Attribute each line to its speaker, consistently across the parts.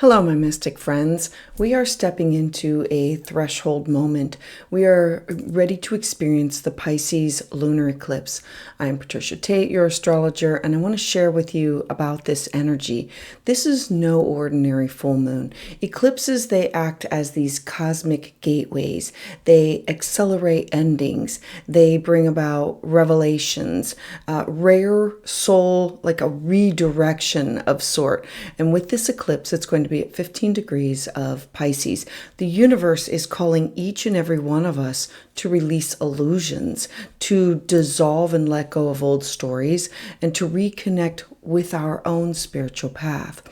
Speaker 1: Hello, my mystic friends. We are stepping into a threshold moment. We are ready to experience the Pisces Lunar Eclipse. I am Patricia Tate, your astrologer, and I want to share with you about this energy. This is no ordinary full moon. Eclipses, they act as these cosmic gateways. They accelerate endings. They bring about revelations, rare soul, like a redirection of sort. And with this eclipse, it's going to be at 15 degrees of Pisces. The universe is calling each and every one of us to release illusions, to dissolve and let go of old stories, and to reconnect with our own spiritual path.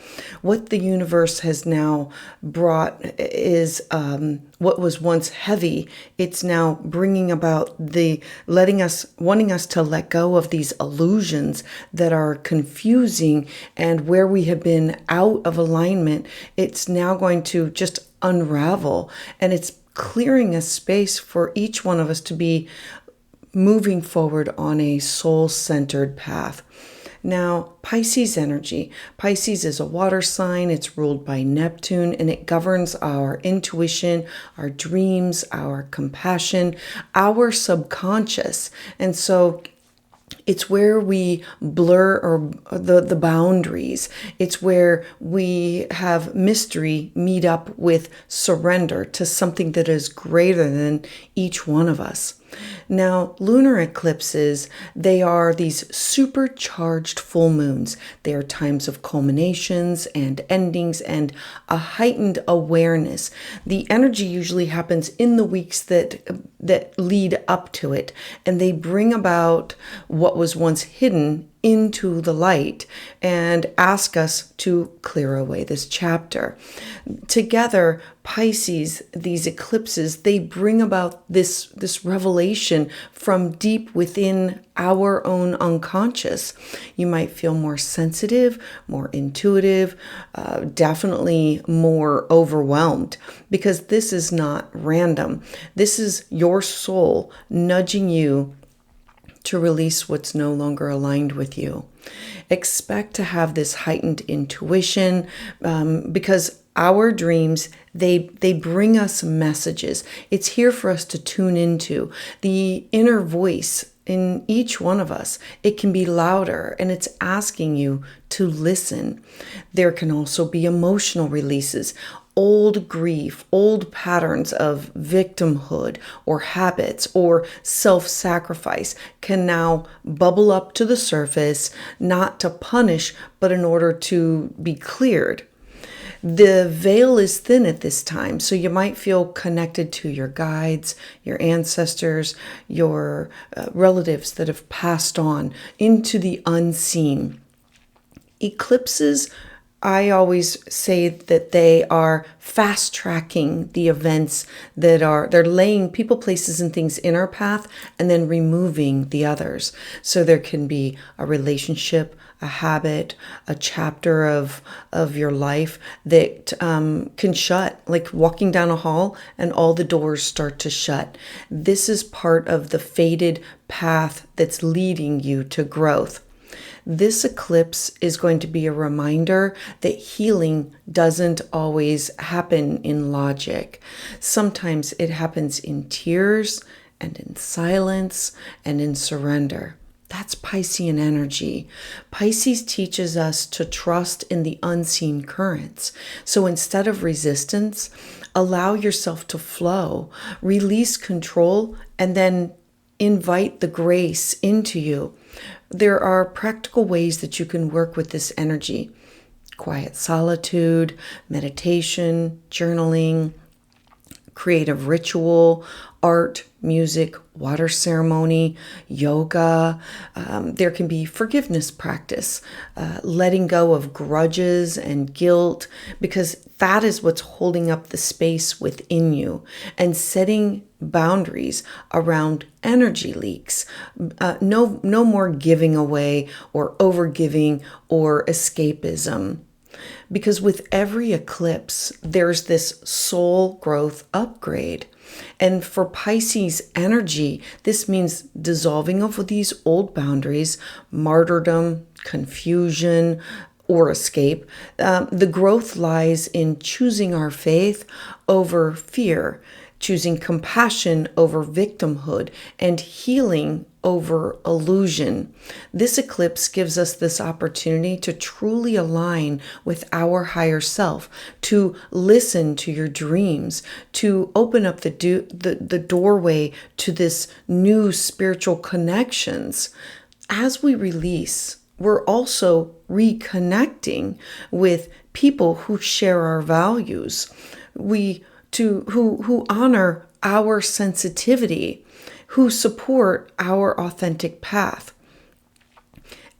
Speaker 1: What the universe has now brought is what was once heavy. It's now bringing about wanting us to let go of these illusions that are confusing, and where we have been out of alignment, it's now going to just unravel, and it's clearing a space for each one of us to be moving forward on a soul-centered path. Now, Pisces energy. Pisces is a water sign. It's ruled by Neptune, and it governs our intuition, our dreams, our compassion, our subconscious. And so it's where we blur the boundaries. It's where we have mystery meet up with surrender to something that is greater than each one of us. Now, lunar eclipses, they are these supercharged full moons. They are times of culminations and endings and a heightened awareness. The energy usually happens in the weeks that lead up to it, and they bring about what was once hidden into the light and ask us to clear away this chapter. Together, Pisces, these eclipses, they bring about this revelation from deep within our own unconscious. You might feel more sensitive, more intuitive, definitely more overwhelmed, because this is not random. This is your soul nudging you to release what's no longer aligned with you. Expect to have this heightened intuition because our dreams, they bring us messages. It's here for us to tune into. The inner voice in each one of us, it can be louder, and it's asking you to listen. There can also be emotional releases. Old grief, old patterns of victimhood or habits or self-sacrifice can now bubble up to the surface, not to punish, but in order to be cleared. The veil is thin at this time, so you might feel connected to your guides, your ancestors, your relatives that have passed on into the unseen. Eclipses, I always say that they are fast tracking the events they're laying people, places, and things in our path and then removing the others. So there can be a relationship, a habit, a chapter of your life that can shut, like walking down a hall and all the doors start to shut. This is part of the fated path that's leading you to growth. This eclipse is going to be a reminder that healing doesn't always happen in logic. Sometimes it happens in tears and in silence and in surrender. That's Piscean energy. Pisces teaches us to trust in the unseen currents. So instead of resistance, allow yourself to flow, release control, and then invite the grace into you. There are practical ways that you can work with this energy. Quiet solitude, meditation, journaling, creative ritual, art, music, water ceremony, yoga. There can be forgiveness practice, letting go of grudges and guilt, because that is what's holding up the space within you, and setting boundaries around energy leaks. No more giving away or overgiving or escapism. Because with every eclipse, there's this soul growth upgrade. And for Pisces energy, this means dissolving of these old boundaries, martyrdom, confusion, or escape. The growth lies in choosing our faith over fear, choosing compassion over victimhood, and healing over illusion. This eclipse gives us this opportunity to truly align with our higher self, to listen to your dreams, to open up the doorway to this new spiritual connections. As we release, we're also reconnecting with people who share our values, who honor our sensitivity, who support our authentic path.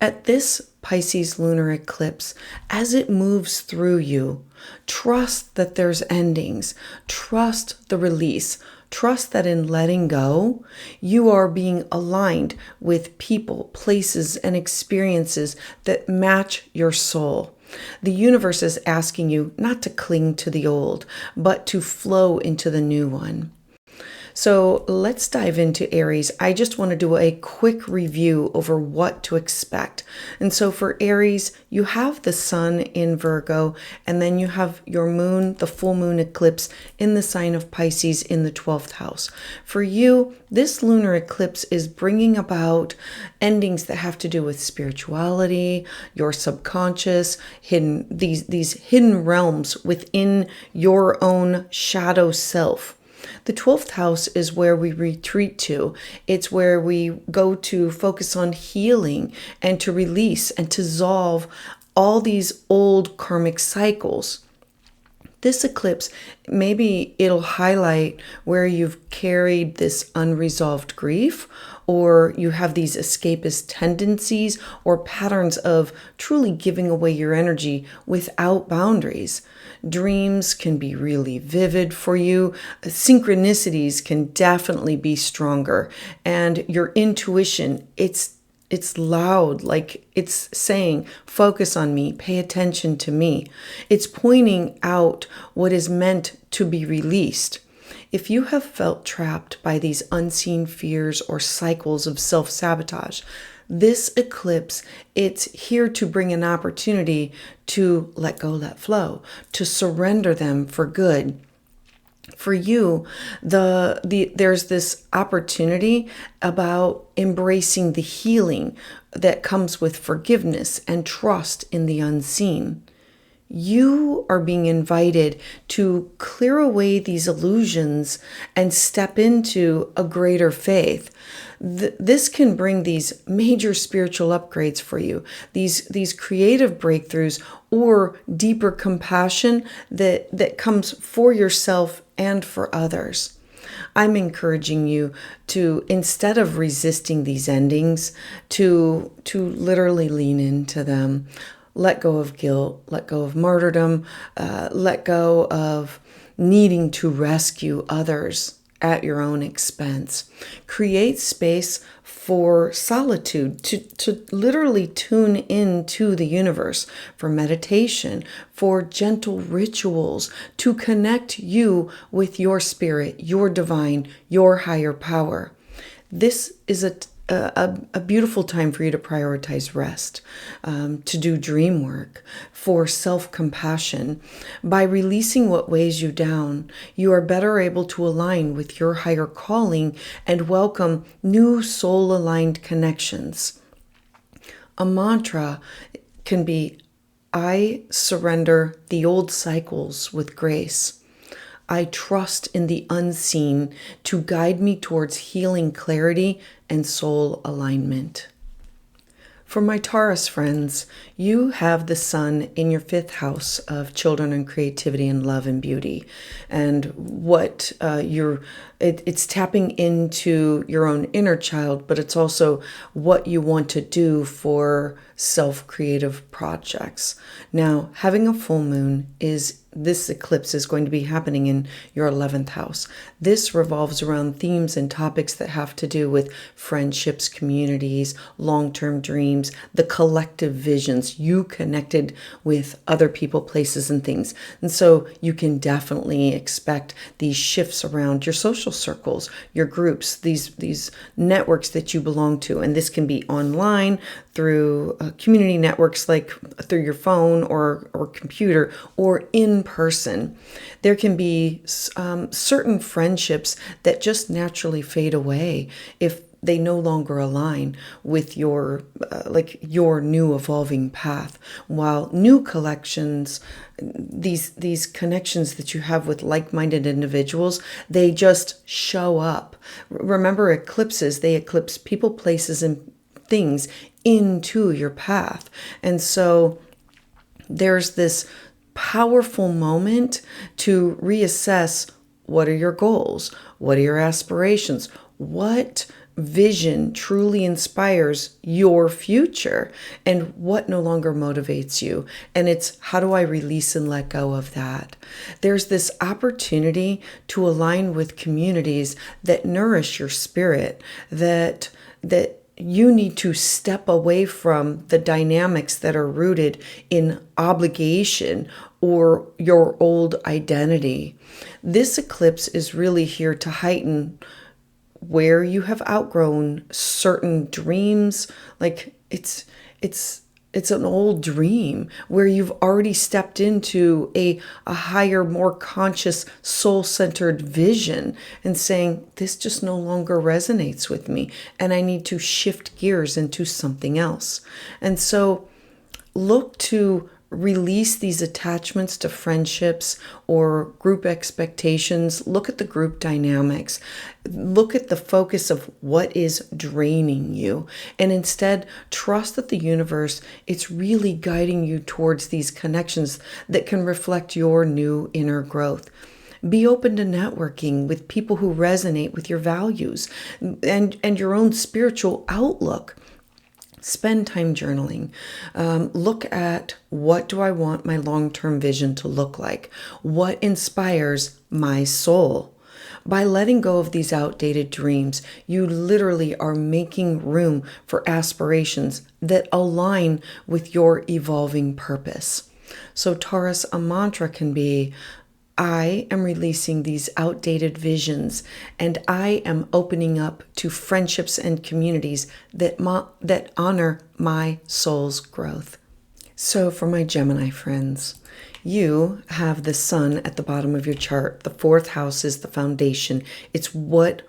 Speaker 1: At this Pisces lunar eclipse, as it moves through you, trust that there's endings, trust the release, trust that in letting go, you are being aligned with people, places, and experiences that match your soul. The universe is asking you not to cling to the old, but to flow into the new one. So let's dive into Aries. I just want to do a quick review over what to expect. And so for Aries, you have the sun in Virgo, and then you have your moon, the full moon eclipse in the sign of Pisces in the 12th house. For you, this lunar eclipse is bringing about endings that have to do with spirituality, your subconscious, these hidden realms within your own shadow self. The 12th house is where we retreat to. It's where we go to focus on healing and to release and to dissolve all these old karmic cycles. This eclipse, maybe it'll highlight where you've carried this unresolved grief, or you have these escapist tendencies or patterns of truly giving away your energy without boundaries. Dreams can be really vivid for you. Synchronicities can definitely be stronger. And your intuition, it's loud, like it's saying, focus on me, pay attention to me. It's pointing out what is meant to be released. If you have felt trapped by these unseen fears or cycles of self-sabotage, this eclipse, it's here to bring an opportunity to let go, let flow, to surrender them for good. For you, there's this opportunity about embracing the healing that comes with forgiveness and trust in the unseen. You are being invited to clear away these illusions and step into a greater faith. This can bring these major spiritual upgrades for you, these creative breakthroughs or deeper compassion that comes for yourself and for others. I'm encouraging you to, instead of resisting these endings, to literally lean into them. Let go of guilt, let go of martyrdom, let go of needing to rescue others at your own expense. Create space for solitude, to literally tune into the universe, for meditation, for gentle rituals, to connect you with your spirit, your divine, your higher power. This is a beautiful time for you to prioritize rest, to do dream work, for self-compassion. By releasing what weighs you down, you are better able to align with your higher calling and welcome new soul-aligned connections. A mantra can be, I surrender the old cycles with grace. I trust in the unseen to guide me towards healing clarity and soul alignment. For my Taurus friends, you have the sun in your 5th house of children and creativity and love and beauty. And what it's tapping into your own inner child, but it's also what you want to do for self-creative projects. Now, having a full moon is this eclipse is going to be happening in your 11th house. This revolves around themes and topics that have to do with friendships, communities, long-term dreams, the collective visions, you connected with other people, places, and things. And so you can definitely expect these shifts around your social circles, your groups, these networks that you belong to. And this can be online through community networks, like through your phone or computer, or in person. There can be certain friendships that just naturally fade away if they no longer align with your your new evolving path, while new collections, these connections that you have with like-minded individuals, they just show up. Remember, eclipses, they eclipse people, places, and things into your path. And so there's this powerful moment to reassess, what are your goals? What are your aspirations? What vision truly inspires your future, and what no longer motivates you? And it's, how do I release and let go of that? There's this opportunity to align with communities that nourish your spirit, that you need to step away from the dynamics that are rooted in obligation or your old identity. This eclipse is really here to heighten where you have outgrown certain dreams. Like it's an old dream where you've already stepped into a higher, more conscious, soul-centered vision and saying, this just no longer resonates with me and I need to shift gears into something else. And so look to release these attachments to friendships or group expectations. Look at the group dynamics. Look at the focus of what is draining you. And instead, trust that the universe, it's really guiding you towards these connections that can reflect your new inner growth. Be open to networking with people who resonate with your values and your own spiritual outlook. Spend time journaling. Look at, what do I want my long-term vision to look like? What inspires my soul? By letting go of these outdated dreams, you literally are making room for aspirations that align with your evolving purpose. So Taurus, a mantra can be, I am releasing these outdated visions, and I am opening up to friendships and communities that honor my soul's growth. So for my Gemini friends, you have the sun at the bottom of your chart. The fourth house is the foundation. It's what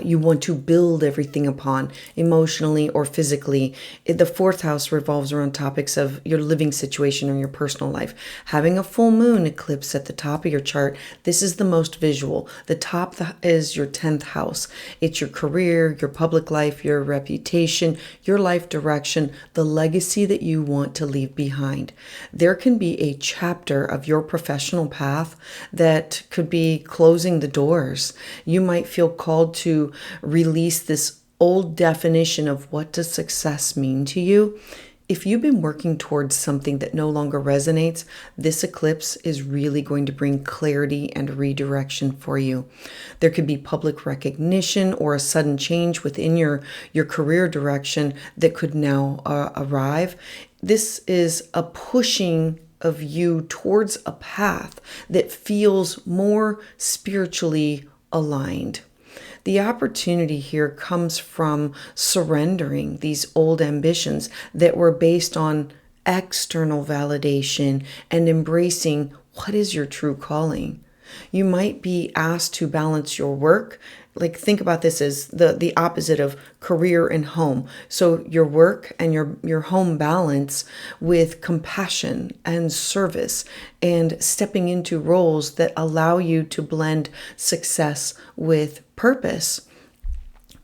Speaker 1: you want to build everything upon, emotionally or physically. The fourth house revolves around topics of your living situation or your personal life. Having a full moon eclipse at the top of your chart, this is the most visual. The top is your 10th house. It's your career, your public life, your reputation, your life direction, the legacy that you want to leave behind. There can be a chapter of your professional path that could be closing the doors. You might feel called to release this old definition of what does success mean to you. If you've been working towards something that no longer resonates, this eclipse is really going to bring clarity and redirection for you. There could be public recognition or a sudden change within your career direction that could now arrive. This is a pushing of you towards a path that feels more spiritually aligned. The opportunity here comes from surrendering these old ambitions that were based on external validation and embracing what is your true calling. You might be asked to balance your work. Like, think about this as the opposite of career and home. So your work and your home balance with compassion and service and stepping into roles that allow you to blend success with purpose.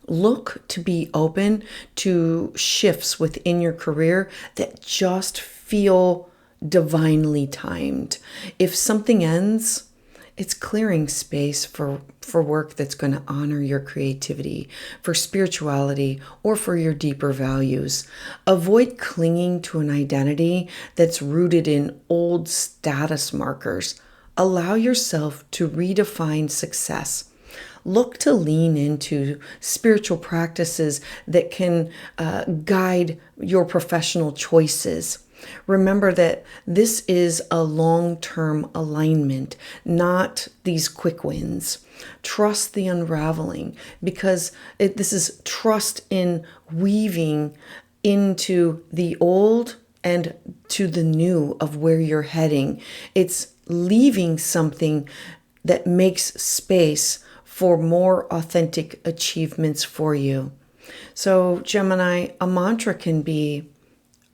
Speaker 1: Look to be open to shifts within your career that just feel divinely timed. If something ends, it's clearing space for work that's going to honor your creativity, for spirituality, or for your deeper values. Avoid clinging to an identity that's rooted in old status markers. Allow yourself to redefine success. Look to lean into spiritual practices that can guide your professional choices. Remember that this is a long-term alignment, not these quick wins. Trust the unraveling, because this is trust in weaving into the old and to the new of where you're heading. It's leaving something that makes space for more authentic achievements for you. So, Gemini, a mantra can be,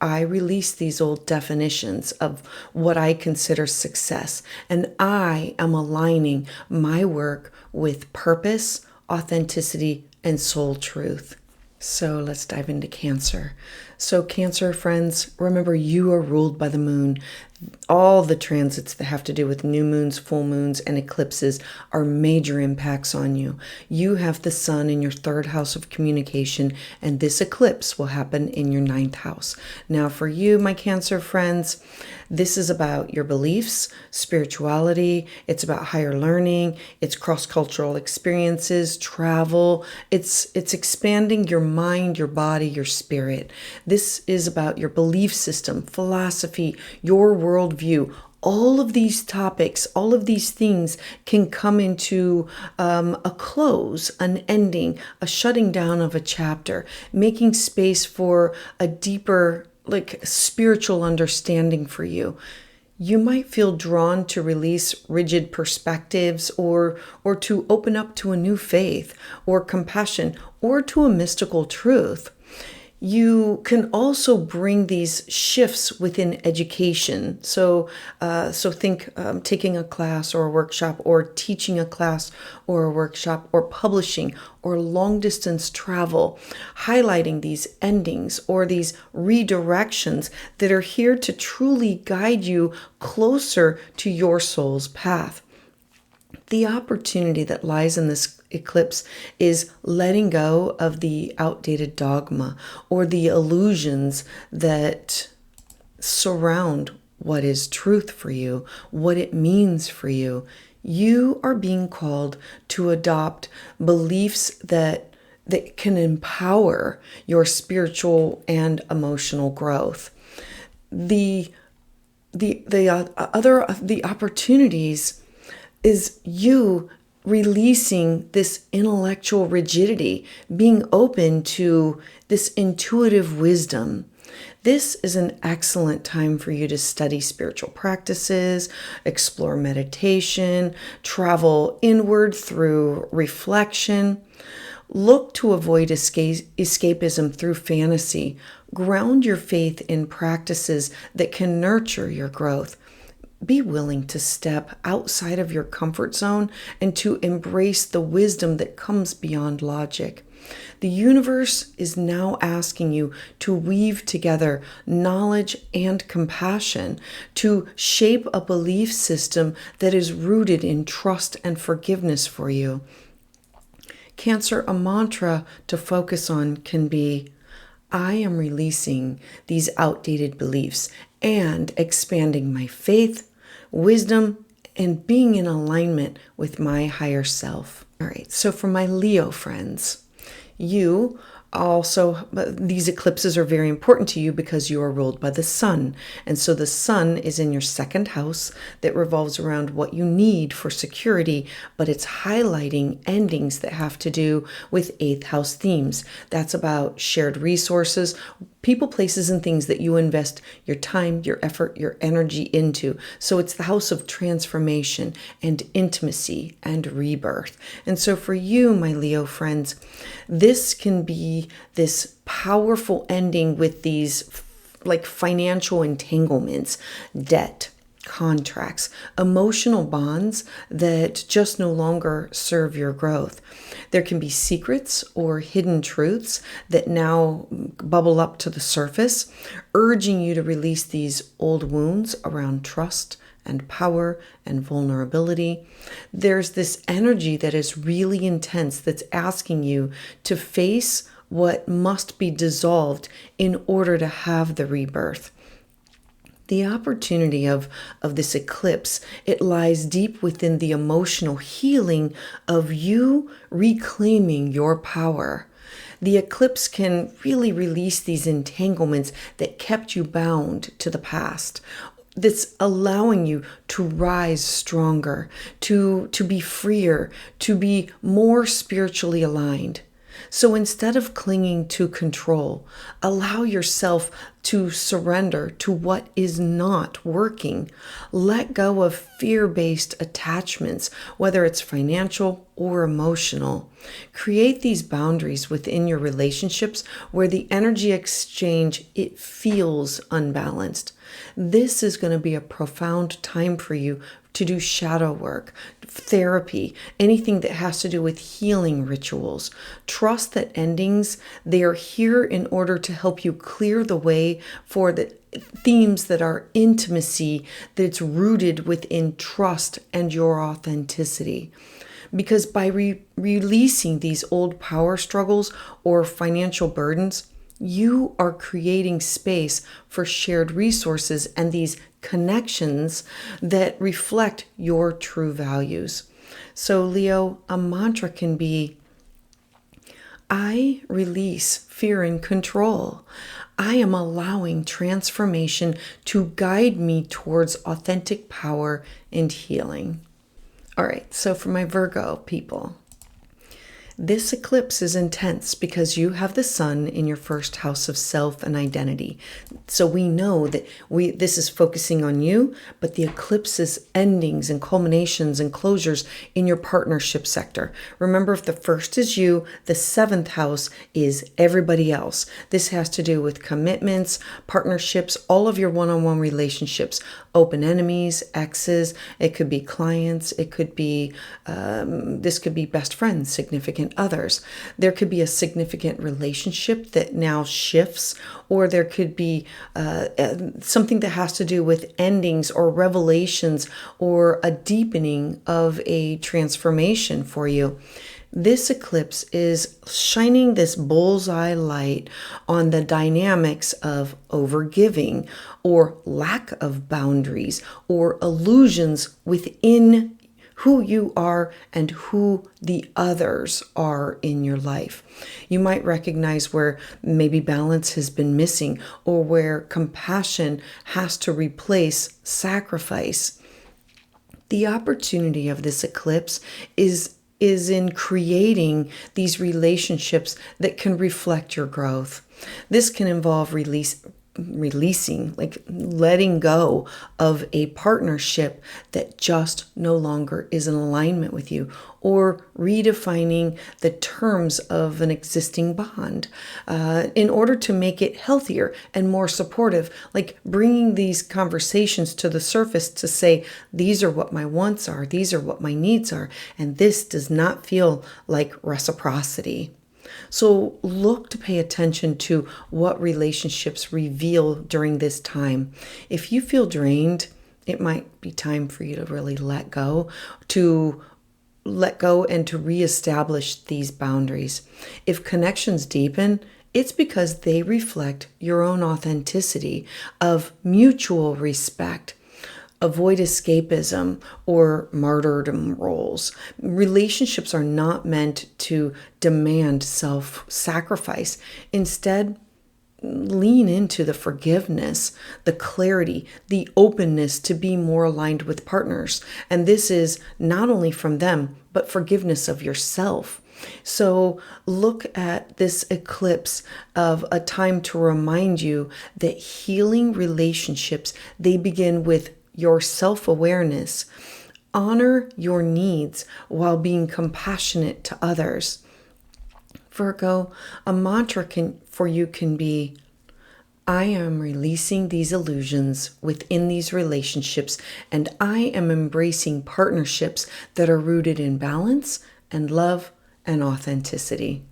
Speaker 1: I release these old definitions of what I consider success, and I am aligning my work with purpose, authenticity, and soul truth. So let's dive into Cancer. So Cancer friends, remember you are ruled by the moon. All the transits that have to do with new moons, full moons, and eclipses are major impacts on you. You have the sun in your third house of communication, and this eclipse will happen in your ninth house. Now for you, my Cancer friends, this is about your beliefs, spirituality, it's about higher learning, it's cross-cultural experiences, travel, it's expanding your mind, your body, your spirit. This is about your belief system, philosophy, your worldview. All of these topics, all of these things can come into a close, an ending, a shutting down of a chapter, making space for a deeper, spiritual understanding for you. You might feel drawn to release rigid perspectives or to open up to a new faith or compassion or to a mystical truth. You can also bring these shifts within education. So think taking a class or a workshop, or teaching a class or a workshop, or publishing, or long distance travel, highlighting these endings or these redirections that are here to truly guide you closer to your soul's path. The opportunity that lies in this eclipse is letting go of the outdated dogma or the illusions that surround what is truth for you, what it means for you. You are being called to adopt beliefs that can empower your spiritual and emotional growth. The opportunities is you releasing this intellectual rigidity, being open to this intuitive wisdom. This is an excellent time for you to study spiritual practices, explore meditation, travel inward through reflection. Look to avoid escapism through fantasy. Ground your faith in practices that can nurture your growth. Be willing to step outside of your comfort zone and to embrace the wisdom that comes beyond logic. The universe is now asking you to weave together knowledge and compassion, to shape a belief system that is rooted in trust and forgiveness for you. Cancer, a mantra to focus on can be, I am releasing these outdated beliefs and expanding my faith, wisdom, and being in alignment with my higher self. All right, so for my Leo friends, you also, these eclipses are very important to you because you are ruled by the sun. And so the sun is in your second house that revolves around what you need for security, but it's highlighting endings that have to do with eighth house themes. That's about shared resources, people, places, and things that you invest your time, your effort, your energy into. So it's the house of transformation and intimacy and rebirth. And so for you, my Leo friends, this can be this powerful ending with these financial entanglements, debt, contracts, emotional bonds that just no longer serve your growth. There can be secrets or hidden truths that now bubble up to the surface, urging you to release these old wounds around trust and power and vulnerability. There's this energy that is really intense that's asking you to face what must be dissolved in order to have the rebirth. The opportunity of this eclipse, it lies deep within the emotional healing of you reclaiming your power. The eclipse can really release these entanglements that kept you bound to the past. That's allowing you to rise stronger, to be freer, to be more spiritually aligned. So instead of clinging to control, allow yourself to surrender to what is not working. Let go of fear-based attachments, whether it's financial or emotional. Create these boundaries within your relationships where the energy exchange, it feels unbalanced. This is going to be a profound time for you to do shadow work, therapy, anything that has to do with healing rituals. Trust that endings, they are here in order to help you clear the way for the themes that are intimacy, that's rooted within trust and your authenticity. Because by releasing these old power struggles or financial burdens, you are creating space for shared resources and these connections that reflect your true values. So, Leo, a mantra can be, I release fear and control. I am allowing transformation to guide me towards authentic power and healing. All right, so for my Virgo people, this eclipse is intense because you have the sun in your first house of self and identity. So we know that this is focusing on you, but the eclipse is endings and culminations and closures in your partnership sector. Remember, if the first is you, the seventh house is everybody else. This has to do with commitments, partnerships, all of your one-on-one relationships, open enemies, exes. It could be clients. It could be, this could be best friends, significant others. There could be a significant relationship that now shifts, or there could be something that has to do with endings or revelations or a deepening of a transformation for you. This eclipse is shining this bullseye light on the dynamics of overgiving or lack of boundaries or illusions within who you are and who the others are in your life. You might recognize where maybe balance has been missing or where compassion has to replace sacrifice. The opportunity of this eclipse is in creating these relationships that can reflect your growth. This can involve releasing, like letting go of a partnership that just no longer is in alignment with you, or redefining the terms of an existing bond in order to make it healthier and more supportive, like bringing these conversations to the surface to say, these are what my wants are, these are what my needs are, and this does not feel like reciprocity. So look to pay attention to what relationships reveal during this time. If you feel drained, it might be time for you to really let go and to reestablish these boundaries. If connections deepen, it's because they reflect your own authenticity of mutual respect. Avoid escapism or martyrdom roles. Relationships are not meant to demand self-sacrifice. Instead, lean into the forgiveness, the clarity, the openness to be more aligned with partners. And this is not only from them, but forgiveness of yourself. So look at this eclipse of a time to remind you that healing relationships, they begin with your self-awareness. Honor your needs while being compassionate to others. Virgo, a mantra for you can be, I am releasing these illusions within these relationships, and I am embracing partnerships that are rooted in balance and love and authenticity.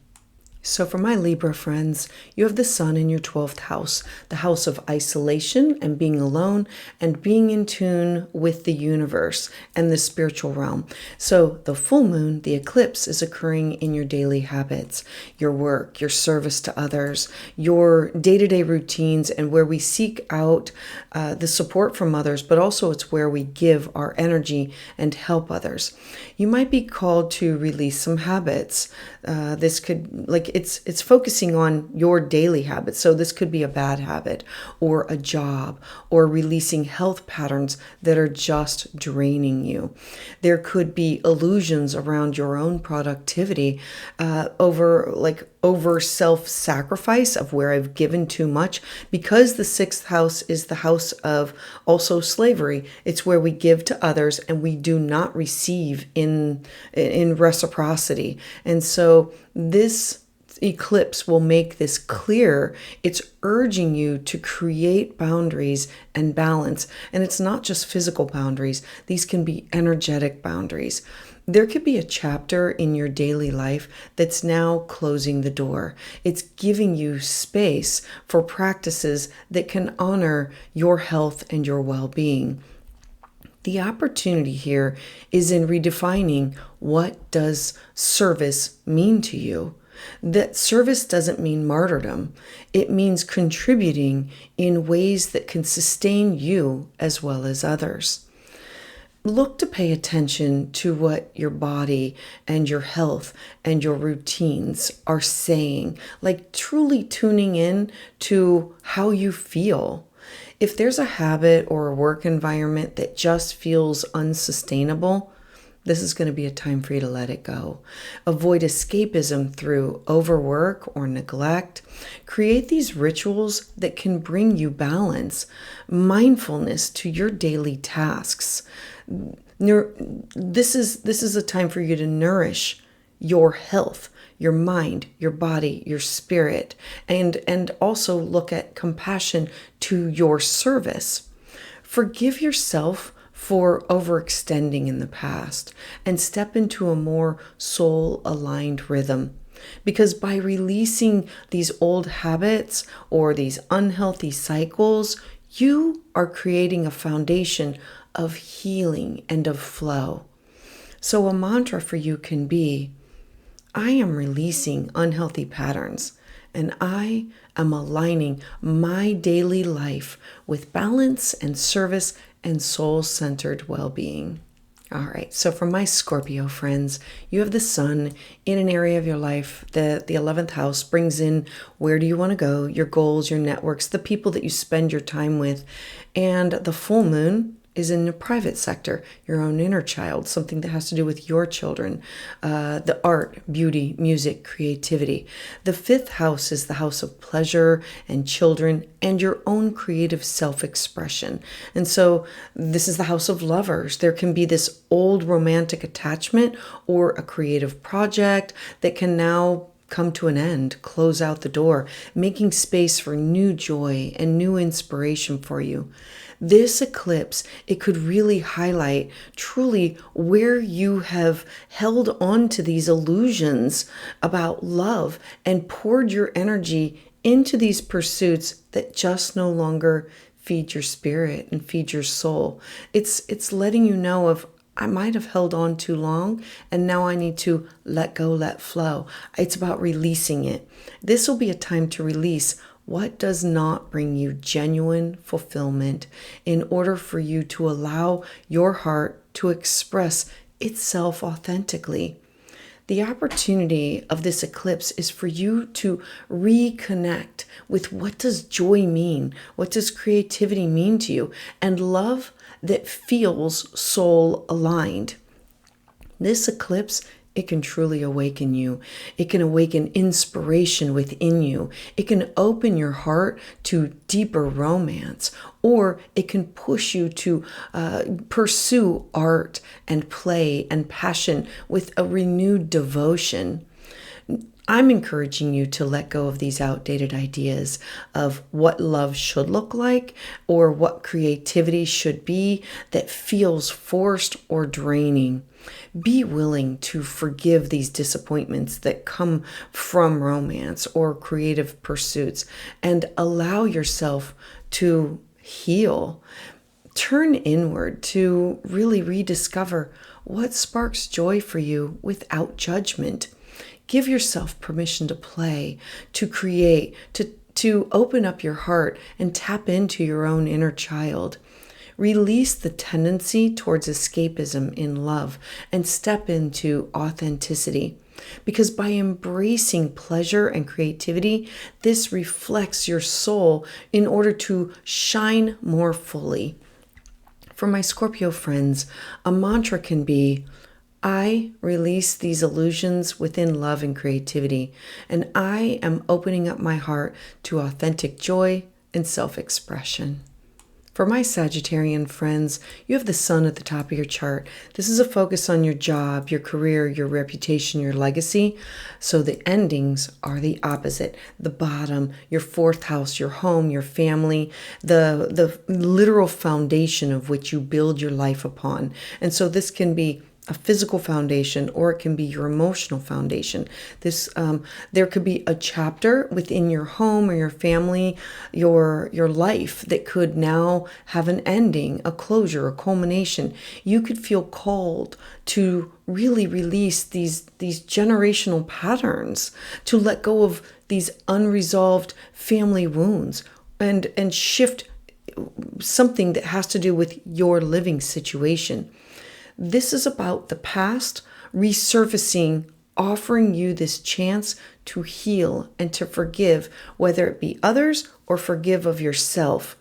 Speaker 1: So for my Libra friends, you have the sun in your 12th house, the house of isolation and being alone and being in tune with the universe and the spiritual realm. So the full moon, the eclipse, is occurring in your daily habits, your work, your service to others, your day-to-day routines, and where we seek out the support from others, but also it's where we give our energy and help others. You might be called to release some habits. This could, like, it's focusing on your daily habits. So this could be a bad habit or a job or releasing health patterns that are just draining you. There could be illusions around your own productivity over self-sacrifice of where I've given too much, because the 6th house is the house of also slavery. It's where we give to others and we do not receive in reciprocity. And so this eclipse will make this clear. It's urging you to create boundaries and balance. And it's not just physical boundaries. These can be energetic boundaries. There could be a chapter in your daily life that's now closing the door. It's giving you space for practices that can honor your health and your well-being. The opportunity here is in redefining, what does service mean to you? That service doesn't mean martyrdom. It means contributing in ways that can sustain you as well as others. Look to pay attention to what your body and your health and your routines are saying, like truly tuning in to how you feel. If there's a habit or a work environment that just feels unsustainable, this is going to be a time for you to let it go. Avoid escapism through overwork or neglect. Create these rituals that can bring you balance, mindfulness to your daily tasks. This is a time for you to nourish your health, your mind, your body, your spirit, and also look at compassion to your service. Forgive yourself for overextending in the past and step into a more soul-aligned rhythm. Because by releasing these old habits or these unhealthy cycles, you are creating a foundation of healing and of flow. So a mantra for you can be, I am releasing unhealthy patterns, and I am aligning my daily life with balance and service and soul-centered well-being. All right, so for my Scorpio friends, you have the sun in an area of your life that the 11th house brings in. Where do you want to go? Your goals, your networks, the people that you spend your time with. And the full moon is in the private sector, your own inner child, something that has to do with your children, the art, beauty, music, creativity. The 5th house is the house of pleasure and children and your own creative self-expression. And so this is the house of lovers. There can be this old romantic attachment or a creative project that can now come to an end, close out the door, making space for new joy and new inspiration for you. This eclipse, it could really highlight truly where you have held on to these illusions about love and poured your energy into these pursuits that just no longer feed your spirit and feed your soul. It's letting you know of, I might have held on too long and now I need to let go, let flow. It's about releasing it. This will be a time to release what does not bring you genuine fulfillment in order for you to allow your heart to express itself authentically. The opportunity of this eclipse is for you to reconnect with, what does joy mean? What does creativity mean to you? And love that feels soul aligned. This eclipse, it can truly awaken you. It can awaken inspiration within you. It can open your heart to deeper romance, or it can push you to pursue art and play and passion with a renewed devotion. I'm encouraging you to let go of these outdated ideas of what love should look like or what creativity should be that feels forced or draining. Be willing to forgive these disappointments that come from romance or creative pursuits and allow yourself to heal. Turn inward to really rediscover what sparks joy for you without judgment. Give yourself permission to play, to create, to open up your heart and tap into your own inner child. Release the tendency towards escapism in love and step into authenticity. Because by embracing pleasure and creativity, this reflects your soul in order to shine more fully. For my Scorpio friends, a mantra can be, I release these illusions within love and creativity, and I am opening up my heart to authentic joy and self-expression. For my Sagittarian friends, you have the sun at the top of your chart. This is a focus on your job, your career, your reputation, your legacy. So the endings are the opposite. The bottom, your fourth house, your home, your family, the literal foundation of which you build your life upon. And so this can be a physical foundation, or it can be your emotional foundation. There could be a chapter within your home or your family, your life that could now have an ending, a closure, a culmination. You could feel called to really release these generational patterns, to let go of these unresolved family wounds and shift something that has to do with your living situation. This is about the past resurfacing, offering you this chance to heal and to forgive, whether it be others or forgive of yourself.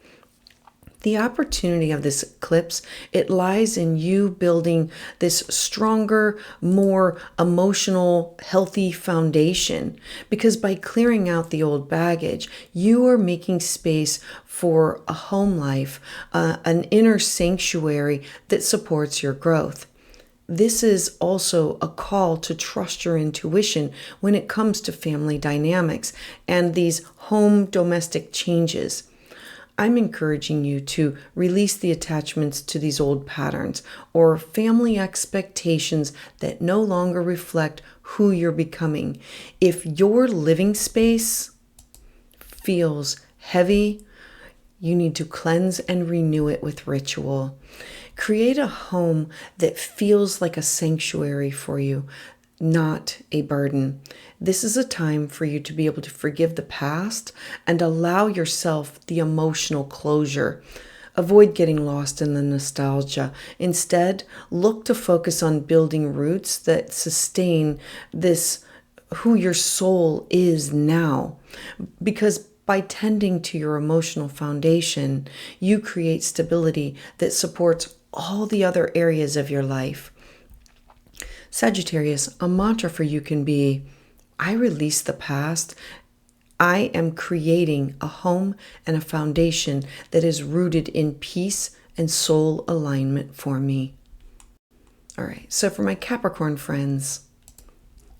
Speaker 1: The opportunity of this eclipse, it lies in you building this stronger, more emotional, healthy foundation. Because by clearing out the old baggage, you are making space for a home life, an inner sanctuary that supports your growth. This is also a call to trust your intuition when it comes to family dynamics and these home domestic changes. I'm encouraging you to release the attachments to these old patterns or family expectations that no longer reflect who you're becoming. If your living space feels heavy, you need to cleanse and renew it with ritual. Create a home that feels like a sanctuary for you, not a burden. This is a time for you to be able to forgive the past and allow yourself the emotional closure. Avoid getting lost in the nostalgia. Instead, look to focus on building roots that sustain this, who your soul is now. Because by tending to your emotional foundation, you create stability that supports all the other areas of your life. Sagittarius, a mantra for you can be, I release the past. I am creating a home and a foundation that is rooted in peace and soul alignment for me. All right, so for my Capricorn friends,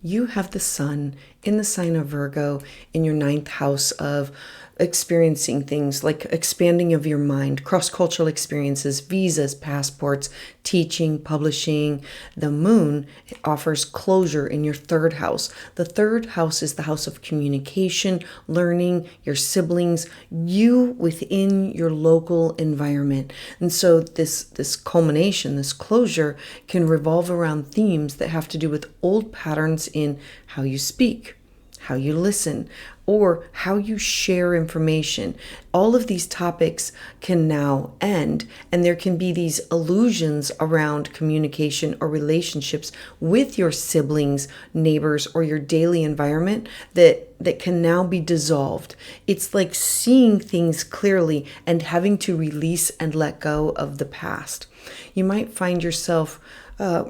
Speaker 1: you have the sun in the sign of Virgo in your ninth house of experiencing things like expanding of your mind, cross-cultural experiences, visas, passports, teaching, publishing. The moon offers closure in your third house. The third house is the house of communication, learning, your siblings, you within your local environment. And so this culmination, this closure can revolve around themes that have to do with old patterns in how you speak, how you listen, or how you share information. All of these topics can now end, and there can be these illusions around communication or relationships with your siblings, neighbors, or your daily environment that can now be dissolved. It's like seeing things clearly and having to release and let go of the past. You might find yourself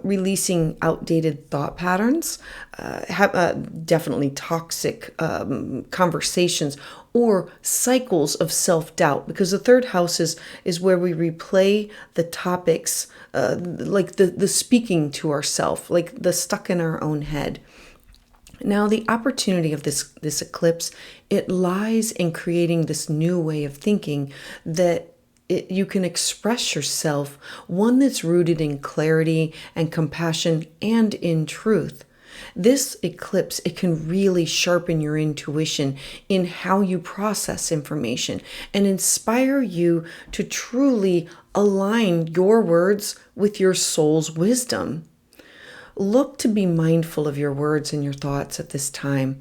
Speaker 1: releasing outdated thought patterns, definitely toxic conversations, or cycles of self-doubt, because the third house is where we replay the topics, like the speaking to ourselves, like the stuck in our own head. Now, the opportunity of this eclipse, it lies in creating this new way of thinking that you can express yourself, one that's rooted in clarity and compassion and in truth. This eclipse, it can really sharpen your intuition in how you process information and inspire you to truly align your words with your soul's wisdom. Look to be mindful of your words and your thoughts at this time.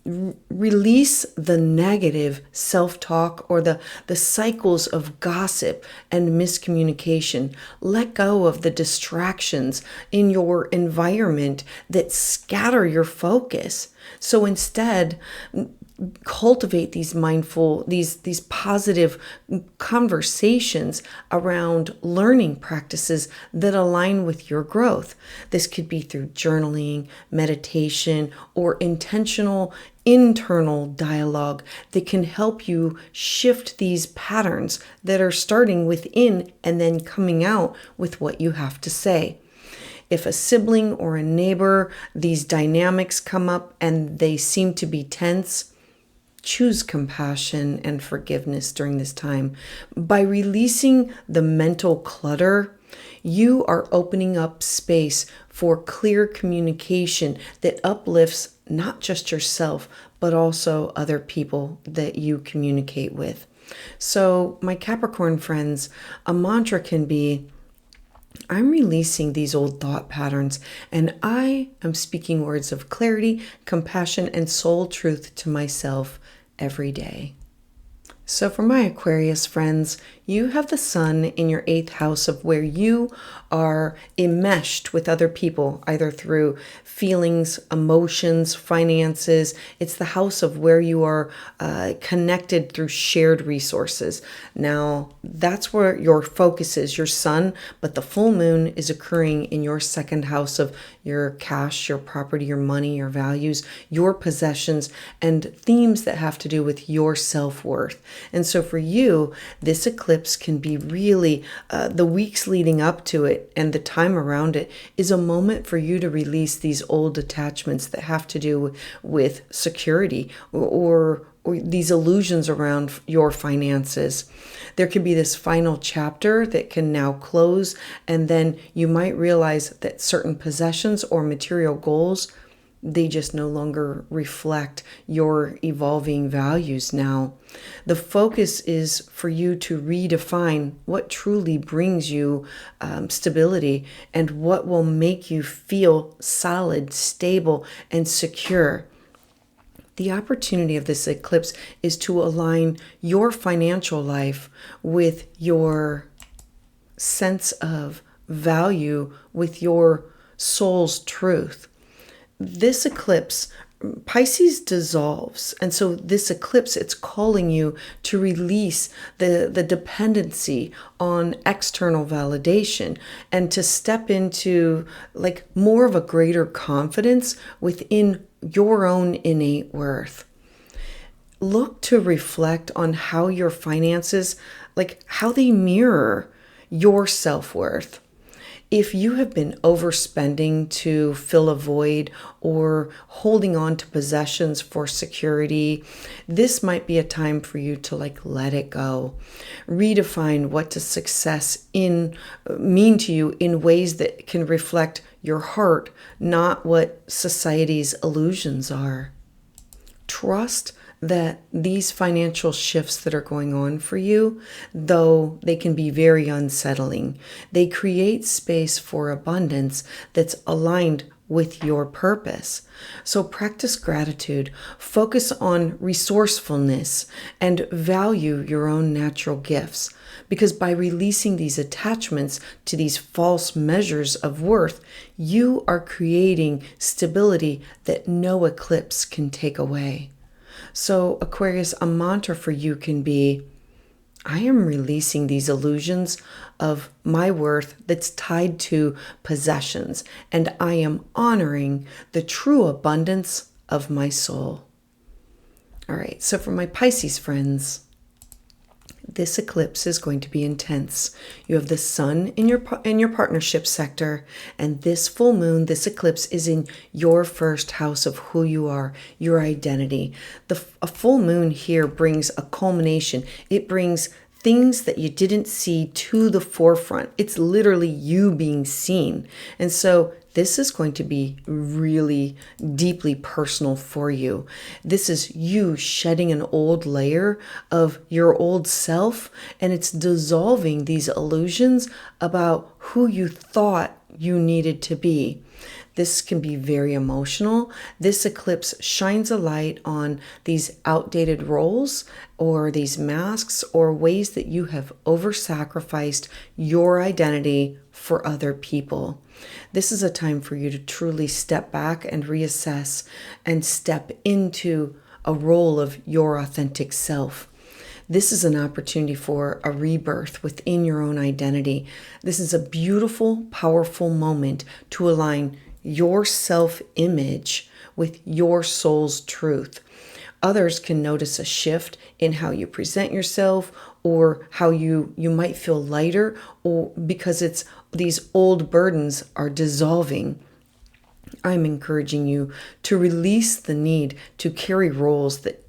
Speaker 1: Release the negative self-talk or the cycles of gossip and miscommunication. Let go of the distractions in your environment that scatter your focus. So instead, cultivate these mindful, these positive conversations around learning practices that align with your growth. This could be through journaling, meditation, or intentional internal dialogue that can help you shift these patterns that are starting within and then coming out with what you have to say. If a sibling or a neighbor, these dynamics come up and they seem to be tense, choose compassion and forgiveness during this time. By releasing the mental clutter, you are opening up space for clear communication that uplifts not just yourself, but also other people that you communicate with. So, my Capricorn friends, a mantra can be, I'm releasing these old thought patterns and I am speaking words of clarity, compassion, and soul truth to myself every day. So for my Aquarius friends, you have the sun in your 8th house of where you are enmeshed with other people, either through feelings, emotions, finances. It's the house of where you are connected through shared resources. Now, that's where your focus is, your sun, but the full moon is occurring in your 2nd house of your cash, your property, your money, your values, your possessions, and themes that have to do with your self-worth. And so for you, this eclipse can be really, the weeks leading up to it and the time around it is a moment for you to release these old attachments that have to do with security or these illusions around your finances. There could be this final chapter that can now close, and then you might realize that certain possessions or material goals, they just no longer reflect your evolving values now. The focus is for you to redefine what truly brings you stability and what will make you feel solid, stable, and secure. The opportunity of this eclipse is to align your financial life with your sense of value, with your soul's truth. This eclipse, Pisces dissolves. And so this eclipse, it's calling you to release the dependency on external validation and to step into like more of a greater confidence within your own innate worth. Look to reflect on how your finances, like how they mirror your self-worth. If you have been overspending to fill a void or holding on to possessions for security, this might be a time for you to let it go. Redefine what does success mean to you in ways that can reflect your heart, not what society's illusions are. Trust that these financial shifts that are going on for you, though they can be very unsettling, they create space for abundance that's aligned with your purpose. So practice gratitude, focus on resourcefulness, and value your own natural gifts. Because by releasing these attachments to these false measures of worth, you are creating stability that no eclipse can take away. So Aquarius, a mantra for you can be, I am releasing these illusions of my worth that's tied to possessions, and I am honoring the true abundance of my soul. All right, so for my Pisces friends, this eclipse is going to be intense. You have the sun in your partnership sector, and this full moon, this eclipse is in your first house of who you are, your identity. A full moon here brings a culmination. It brings things that you didn't see to the forefront. It's literally you being seen. And so this is going to be really deeply personal for you. This is you shedding an old layer of your old self, and it's dissolving these illusions about who you thought you needed to be. This can be very emotional. This eclipse shines a light on these outdated roles or these masks or ways that you have over-sacrificed your identity for other people. This is a time for you to truly step back and reassess and step into a role of your authentic self. This is an opportunity for a rebirth within your own identity. This is a beautiful, powerful moment to align your self-image with your soul's truth. Others can notice a shift in how you present yourself or how you might feel lighter, or because it's these old burdens are dissolving. I'm encouraging you to release the need to carry roles that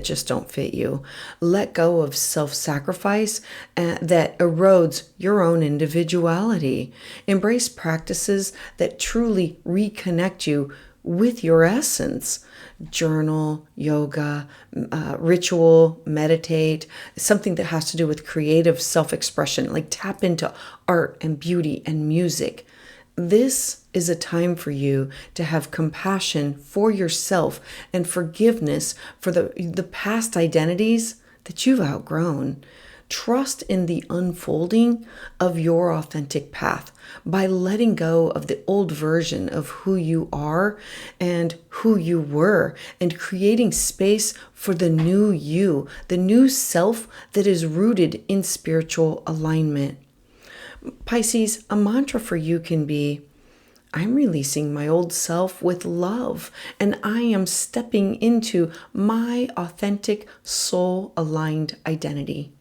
Speaker 1: just don't fit you. Let go of self-sacrifice that erodes your own individuality. Embrace practices that truly reconnect you with your essence. Journal, yoga, ritual, meditate, something that has to do with creative self-expression, like tap into art and beauty and music. This is a time for you to have compassion for yourself and forgiveness for the past identities that you've outgrown. Trust in the unfolding of your authentic path by letting go of the old version of who you are and who you were, and creating space for the new you, the new self that is rooted in spiritual alignment. Pisces, a mantra for you can be, I'm releasing my old self with love, and I am stepping into my authentic soul-aligned identity.